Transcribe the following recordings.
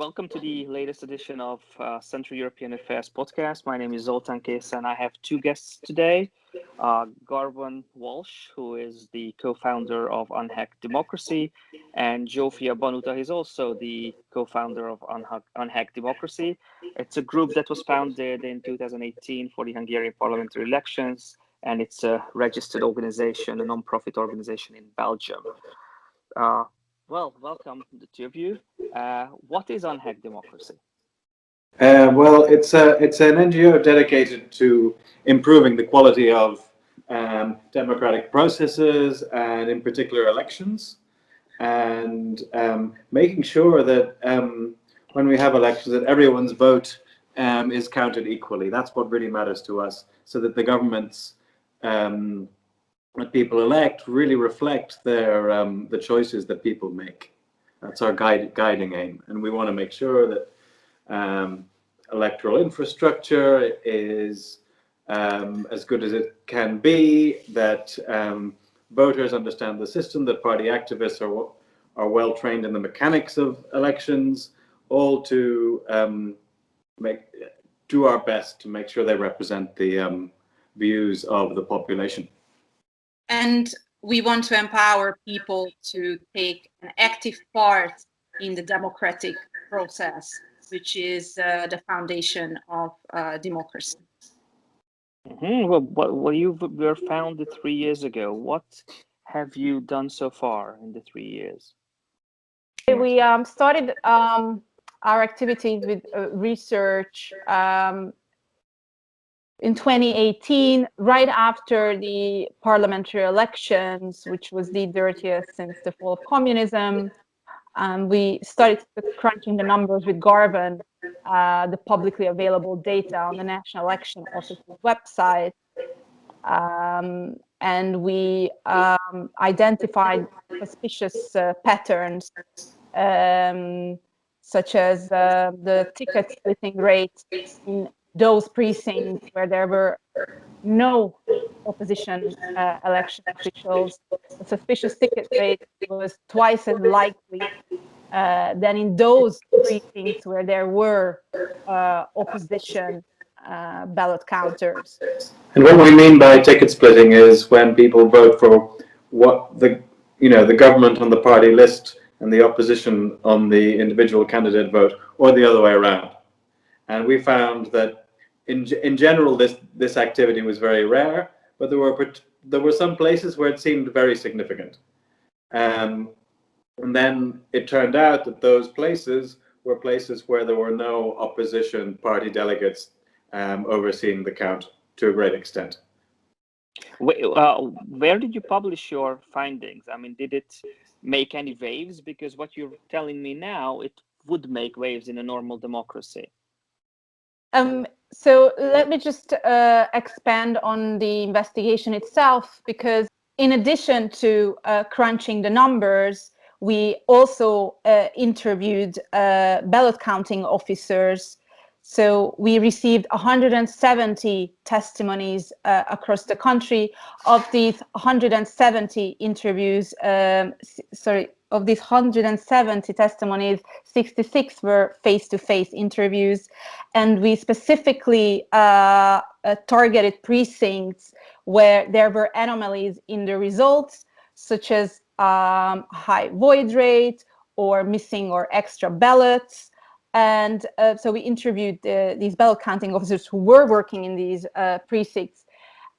welcome to the latest edition of Central European Affairs podcast. My name is Zoltán, Kész, and I have two guests today. Garvan Walshe, who is the co-founder of Unhack Democracy, and Zsófia Banuta is also the co-founder of Unhack Democracy. It's a group that was founded in 2018 for the Hungarian parliamentary elections, and it's a registered organization, a non-profit organization in Belgium. Well, welcome, the two of you. What is Unhack Democracy? Well, it's an NGO dedicated to improving the quality of democratic processes and, in particular, elections, and making sure that when we have elections, that everyone's vote is counted equally. That's what really matters to us, so that the governments that people elect really reflect their the choices that people make. That's our guiding aim, and we want to make sure that electoral infrastructure is as good as it can be, that voters understand the system, that party activists are well trained in the mechanics of elections, all to do our best to make sure they represent the views of the population. And we want to empower people to take an active part in the democratic process, which is the foundation of democracy. Well, you were founded 3 years ago. What have you done so far in the 3 years? We started our activities with research in 2018, right after the parliamentary elections, which was the dirtiest since the fall of communism. We started crunching the numbers with Garvan, the publicly available data on the National Election Office's website. And we identified suspicious patterns, such as the ticket splitting rate in those precincts where there were no opposition election officials. The suspicious ticket rate was twice as likely than in those precincts where there were opposition ballot counters. And what we mean by ticket splitting is when people vote for what the government on the party list and the opposition on the individual candidate vote, or the other way around. And we found that in general this activity was very rare, but there were some places where it seemed very significant. And then it turned out that those places were places where there were no opposition party delegates overseeing the count to a great extent. Where did you publish your findings? I mean, did it make any waves? Because what you're telling me now, it would make waves in a normal democracy. So let me just expand on the investigation itself, because in addition to crunching the numbers, we also interviewed ballot counting officers. So we received 170 testimonies across the country. Of these 170 interviews, of these 170 testimonies, 66 were face-to-face interviews, and we specifically targeted precincts where there were anomalies in the results, such as high void rate or missing or extra ballots. And so we interviewed these ballot counting officers who were working in these precincts.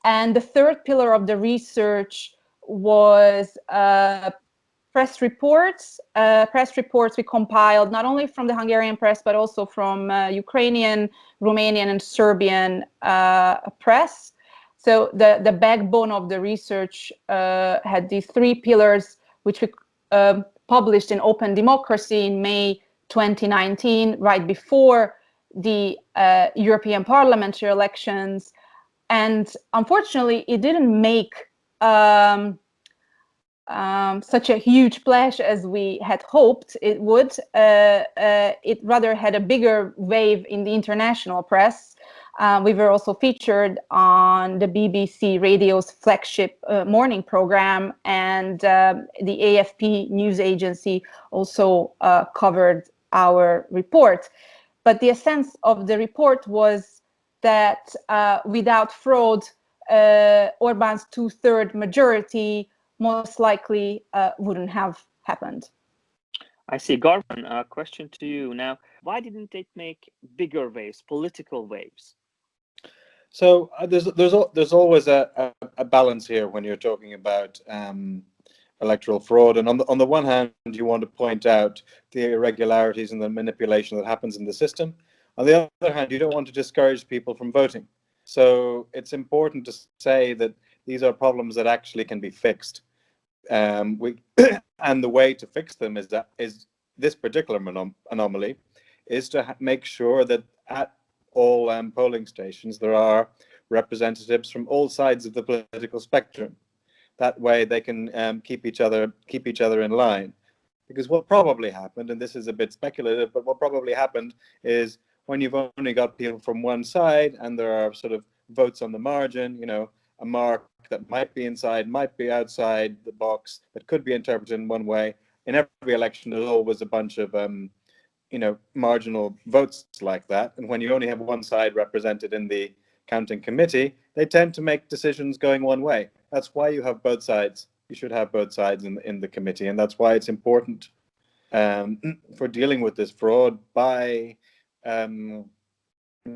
And the third pillar of the research was press reports. Press reports we compiled not only from the Hungarian press, but also from Ukrainian, Romanian, and Serbian press. So the backbone of the research had these three pillars, which we published in Open Democracy in May 2019, right before the European parliamentary elections. And unfortunately, it didn't make such a huge splash as we had hoped it would. It rather had a bigger wave in the international press. We were also featured on the BBC radio's flagship morning program, and the AFP news agency also covered our report. But the essence of the report was that without fraud, Orbán's 2/3 majority most likely wouldn't have happened. I see. Garvan, a question to you now. Why didn't it make bigger waves, political waves? So there's always a balance here when you're talking about electoral fraud, and on the one hand, you want to point out the irregularities and the manipulation that happens in the system. On the other hand, you don't want to discourage people from voting. So it's important to say that these are problems that actually can be fixed. And the way to fix them is this particular anomaly is to make sure that at all polling stations there are representatives from all sides of the political spectrum. That way they can keep each other in line. Because what probably happened, and this is a bit speculative, but what probably happened is when you've only got people from one side and there are sort of votes on the margin, you know, a mark that might be inside, might be outside the box, that could be interpreted in one way. In every election, there's always a bunch of, you know, marginal votes like that. And when you only have one side represented in the counting committee, they tend to make decisions going one way. That's why you have both sides. You should have both sides in the committee. And that's why it's important for dealing with this fraud by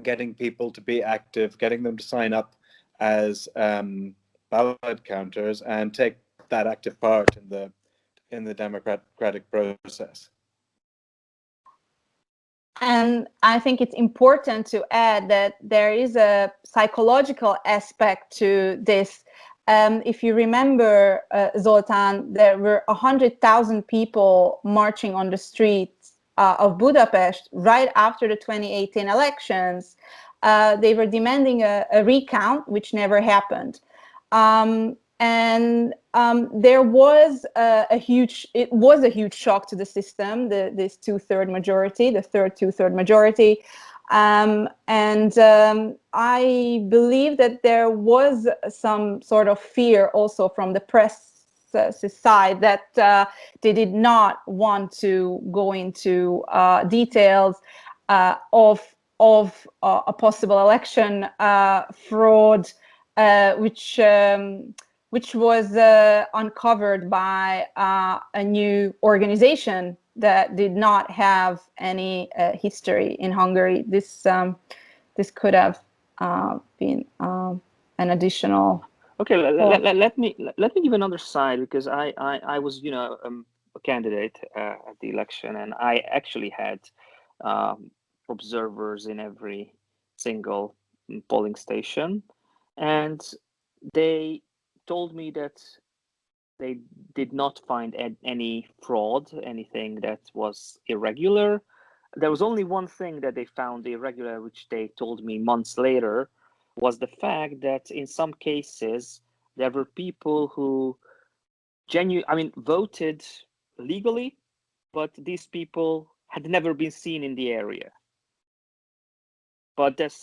getting people to be active, getting them to sign up as ballot counters and take that active part in the democratic process. And I think it's important to add that there is a psychological aspect to this. If you remember, Zoltán, there were 100,000 people marching on the streets of Budapest right after the 2018 elections. They were demanding a recount, which never happened. There was a huge shock to the system, this 2/3 majority, the third 2/3 majority. I believe that there was some sort of fear also from the press side that they did not want to go into details of a possible election fraud, which was uncovered by a new organization that did not have any history in Hungary. This could have been an additional. Okay, let me give another side, because I was, you know, a candidate at the election, and I actually had observers in every single polling station, and they told me that they did not find any fraud, anything that was irregular. There was only one thing that they found irregular, which they told me months later, was the fact that in some cases there were people who voted legally, but these people had never been seen in the area. But that's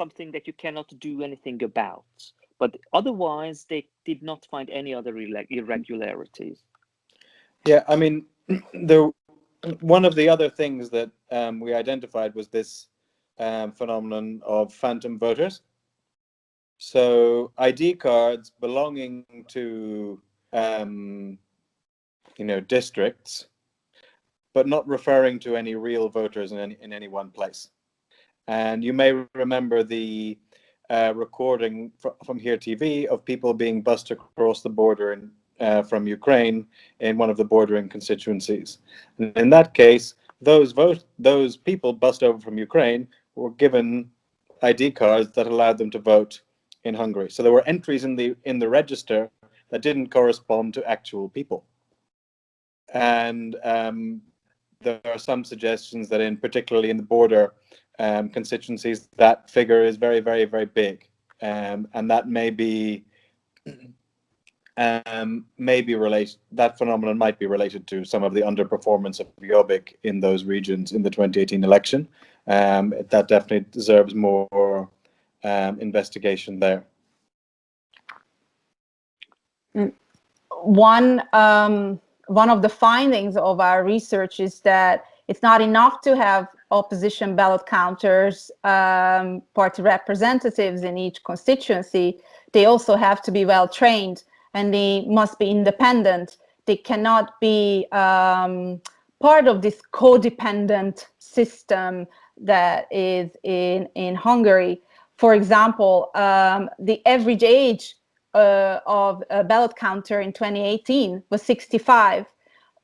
something that you cannot do anything about. But otherwise, they did not find any other irregularities. Yeah, I mean, one of the other things that we identified was this phenomenon of phantom voters. So ID cards belonging to you know, districts, but not referring to any real voters in any one place. And you may remember the recording from Here TV of people being bussed across the border from Ukraine in one of the bordering constituencies. And in that case, those people bussed over from Ukraine were given ID cards that allowed them to vote in Hungary. So there were entries in the register that didn't correspond to actual people. And there are some suggestions that particularly in the border constituencies, that figure is very, very, very big. And that may be related, that phenomenon might be related to some of the underperformance of Jobbik in those regions in the 2018 election. That definitely deserves more investigation there. One of the findings of our research is that It's not enough to have opposition ballot counters, party representatives in each constituency. They also have to be well trained, and they must be independent. They cannot be part of this codependent system that is in Hungary. For example, the average age of a ballot counter in 2018 was 65.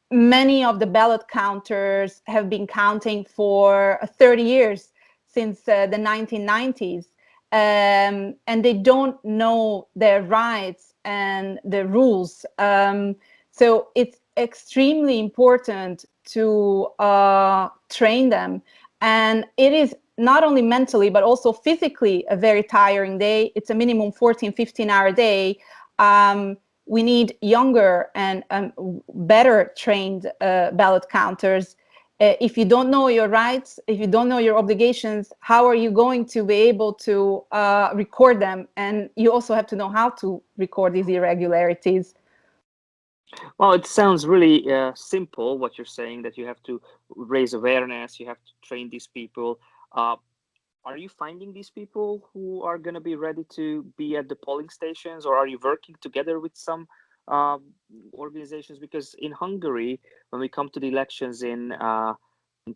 Many of the ballot counters have been counting for 30 years, since the 1990s, and they don't know their rights and the rules. So it's extremely important to train them, and it is not only mentally but also physically a very tiring day. It's a minimum 14-15 hour day. We need younger and better trained ballot counters. If you don't know your rights, if you don't know your obligations, how are you going to be able to record them? And you also have to know how to record these irregularities. Well, it sounds really simple what you're saying, that you have to raise awareness, you have to train these people. Are you finding these people who are going to be ready to be at the polling stations, or are you working together with some organizations? Because in Hungary, when we come to the elections in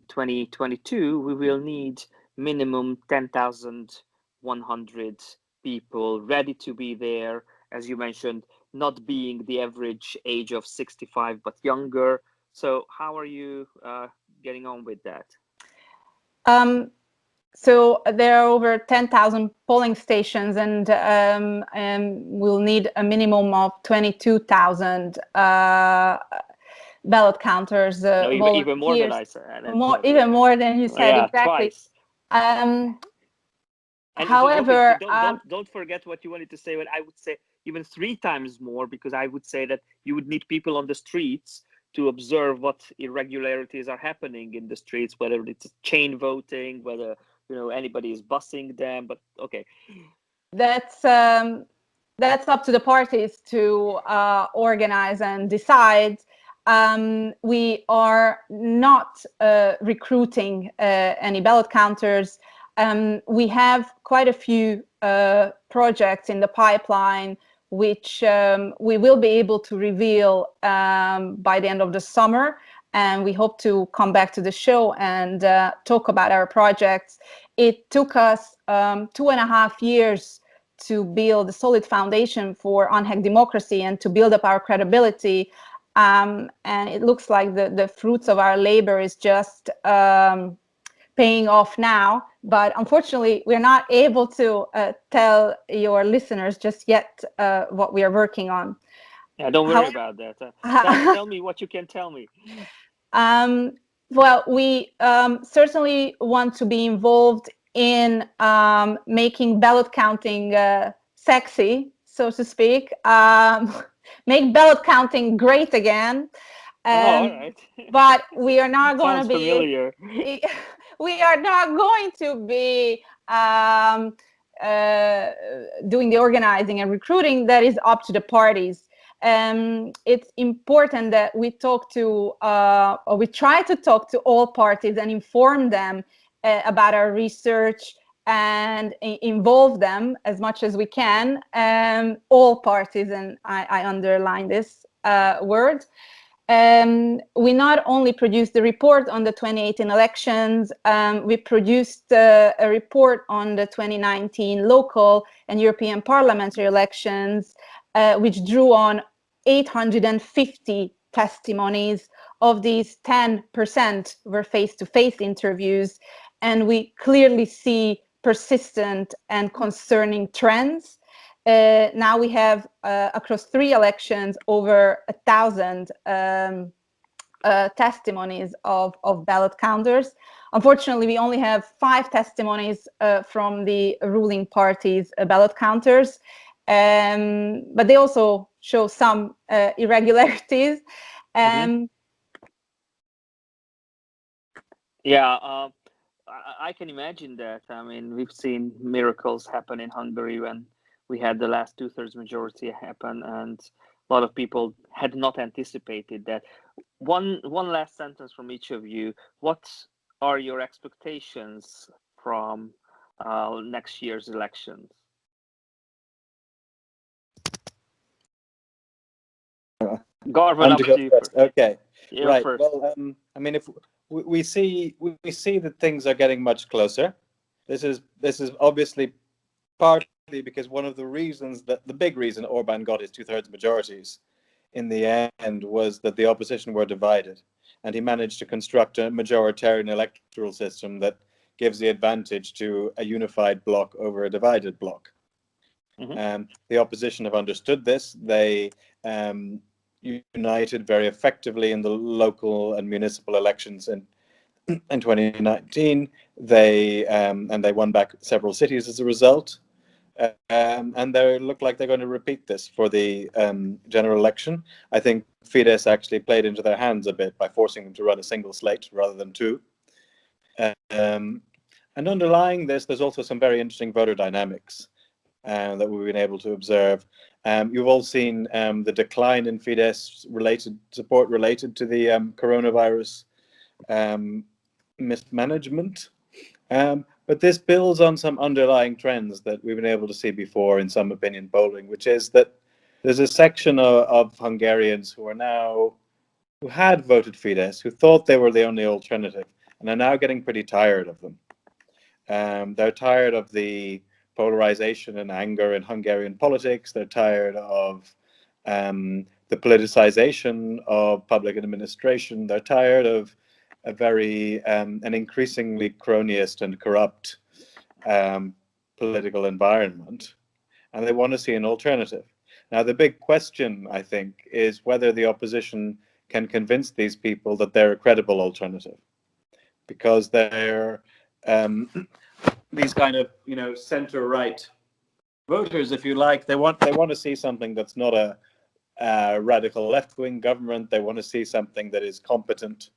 2022, we will need minimum 10,100 people ready to be there, as you mentioned, not being the average age of 65 but younger. So how are you getting on with that? So there are over 10,000 polling stations, and we'll need a minimum of 22,000 ballot counters. No, even more than I said. Even more than you said, yeah, exactly. Twice. And however, don't forget what you wanted to say. But I would say even 3 times more, because I would say that you would need people on the streets to observe what irregularities are happening in the streets, whether it's chain voting, whether anybody is bussing them. But okay, that's up to the parties to organize and decide. We are not recruiting any ballot counters. We have quite a few projects in the pipeline, which we will be able to reveal by the end of the summer. And we hope to come back to the show and talk about our projects. It took us 2.5 years to build a solid foundation for Unhack Democracy and to build up our credibility. And it looks like the fruits of our labor is just paying off now. But unfortunately, we're not able to tell your listeners just yet what we are working on. Yeah, don't worry about that. Tell me what you can tell me. Well, we certainly want to be involved in making ballot counting sexy, so to speak. Make ballot counting great again. All right. But we are not going to be familiar. We are not going to be doing the organizing and recruiting. That is up to the parties. It's important that we talk to, or we try to talk to all parties and inform them about our research and involve them as much as we can. All parties, and I underline this word. We not only produced the report on the 2018 elections, we produced a report on the 2019 local and European parliamentary elections, which drew on 850 testimonies. Of these, 10% were face-to-face interviews, and we clearly see persistent and concerning trends. Now we have across 3 elections over 1,000 testimonies of ballot counters. Unfortunately, we only have 5 testimonies from the ruling party's ballot counters, but they also show some irregularities. Yeah, I can imagine that. I mean, we've seen miracles happen in Hungary when we had the last 2/3 majority happen, and a lot of people had not anticipated that. One last sentence from each of you. What are your expectations from next year's elections? Garvan, up to you first. Okay, Right. First. Well, I mean, if we see that things are getting much closer. This is obviously partly because one of the reasons that the big reason Orban got his 2/3 majorities in the end was that the opposition were divided, and he managed to construct a majoritarian electoral system that gives the advantage to a unified bloc over a divided bloc. Mm-hmm. The opposition have understood this. They united very effectively in the local and municipal elections in 2019. They won back several cities as a result. And they look like they're going to repeat this for the general election. I think Fidesz actually played into their hands a bit by forcing them to run a single slate rather than two. And underlying this, there's also some very interesting voter dynamics that we've been able to observe. You've all seen the decline in Fidesz support related to the coronavirus mismanagement. But this builds on some underlying trends that we've been able to see before in some opinion polling, which is that there's a section of Hungarians who had voted Fidesz, who thought they were the only alternative, and are now getting pretty tired of them. They're tired of the polarization and anger in Hungarian politics. They're tired of the politicization of public administration. They're tired of an increasingly cronyist and corrupt political environment, and they want to see an alternative. Now, the big question, I think, is whether the opposition can convince these people that they're a credible alternative, because they're these kind of center-right voters, if you like. They want to see something that's not a radical left-wing government. They want to see something that is competent.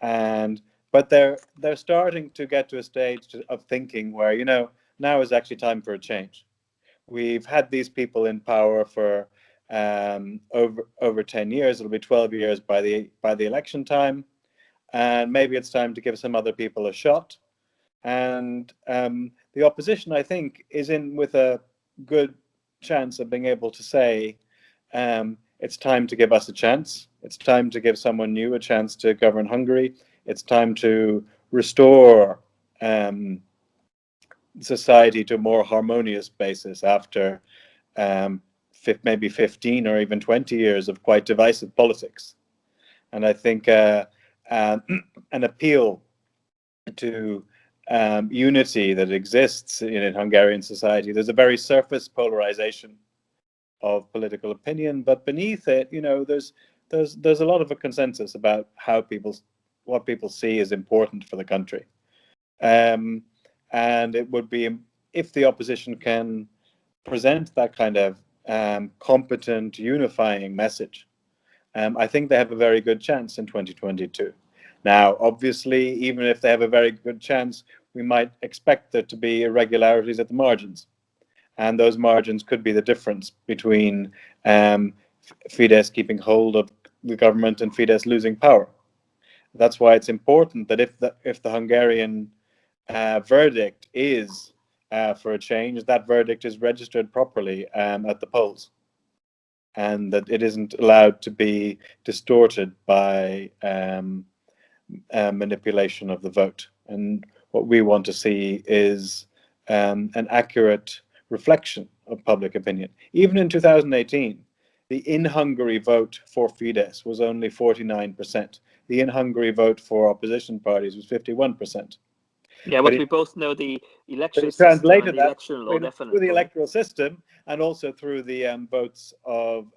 But they're starting to get to a stage of thinking where now is actually time for a change. We've had these people in power for over 10 years. It'll be 12 years by the election time, and maybe it's time to give some other people a shot. And the opposition, I think, is in with a good chance of being able to say, it's time to give us a chance. It's time to give someone new a chance to govern Hungary. It's time to restore society to a more harmonious basis after maybe 15 or even 20 years of quite divisive politics. And I think an appeal to unity that exists in Hungarian society. There's a very surface polarization of political opinion, but beneath it, there's a lot of a consensus about what people see as important for the country. And it would be, if the opposition can present that kind of competent, unifying message, I think they have a very good chance in 2022. Now, obviously, even if they have a very good chance, we might expect there to be irregularities at the margins. And those margins could be the difference between Fidesz keeping hold of the government and Fidesz losing power. That's why it's important that if the Hungarian verdict is for a change, that verdict is registered properly at the polls, and that it isn't allowed to be distorted by manipulation of the vote. And what we want to see is an accurate reflection of public opinion. Even in 2018, the in-Hungary vote for Fidesz was only 49%. The in-Hungary vote for opposition parties was 51%. Yeah, but we both know the election system translated and the election law, definitely. Through the electoral system, and also through the votes of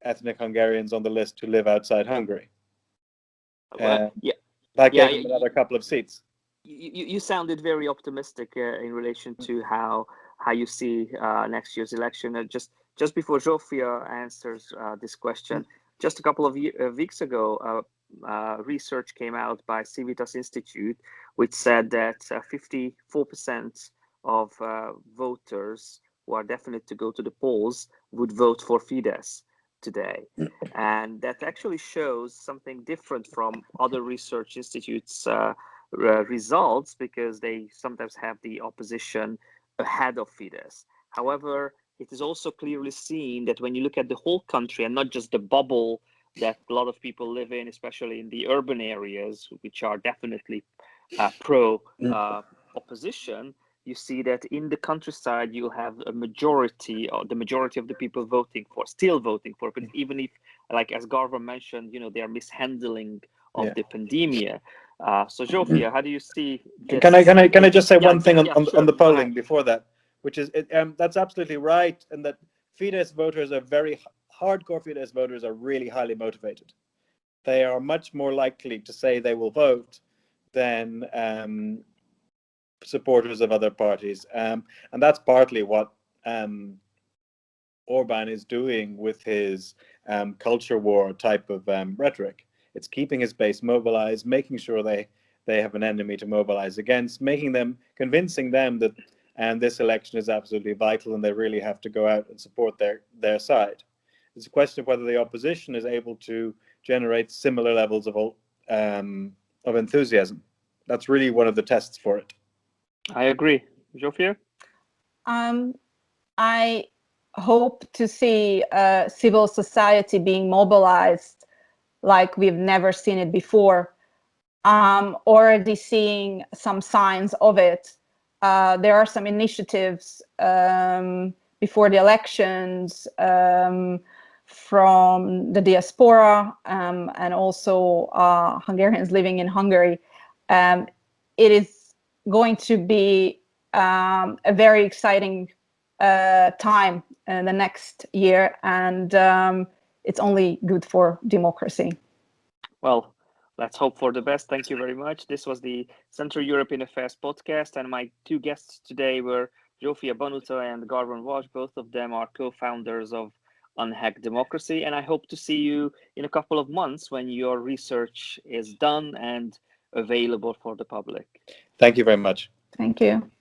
ethnic Hungarians on the list who live outside Hungary. That gave them another couple of seats. You sounded very optimistic in relation to how you see next year's election. Just before Zsófia answers this question, just a couple of weeks ago, research came out by Civitas Institute, which said that 54% of voters who are definite to go to the polls would vote for Fidesz today. And that actually shows something different from other research institutes' results, because they sometimes have the opposition ahead of Fidesz. However, it is also clearly seen that when you look at the whole country and not just the bubble that a lot of people live in, especially in the urban areas, which are definitely pro opposition, you see that in the countryside you'll have a majority, or the majority of the people still voting for, but even if, like as Garvan mentioned, they are mishandling of the pandemia. So Zsófia, how do you see this? Can I just say one thing on the polling right. before that, which is that's absolutely right, and that Fidesz voters are hardcore Fidesz voters are really highly motivated. They are much more likely to say they will vote than supporters of other parties, and that's partly what Orbán is doing with his culture war type of rhetoric. It's keeping his base mobilized, making sure they have an enemy to mobilize against, convincing them that this election is absolutely vital and they really have to go out and support their side. It's a question of whether the opposition is able to generate similar levels of enthusiasm. That's really one of the tests for it. I agree. Zsófia? I hope to see civil society being mobilized like we've never seen it before. Already seeing some signs of it. There are some initiatives before the elections from the diaspora and also Hungarians living in Hungary. It is going to be a very exciting time in the next year, and it's only good for democracy. Well, let's hope for the best. Thank you very much. This was the Central European Affairs podcast, and my two guests today were Zsófia Banuta and Garvan Walshe. Both of them are co-founders of Unhack Democracy, and I hope to see you in a couple of months when your research is done and available for the public. Thank you very much. Thank you.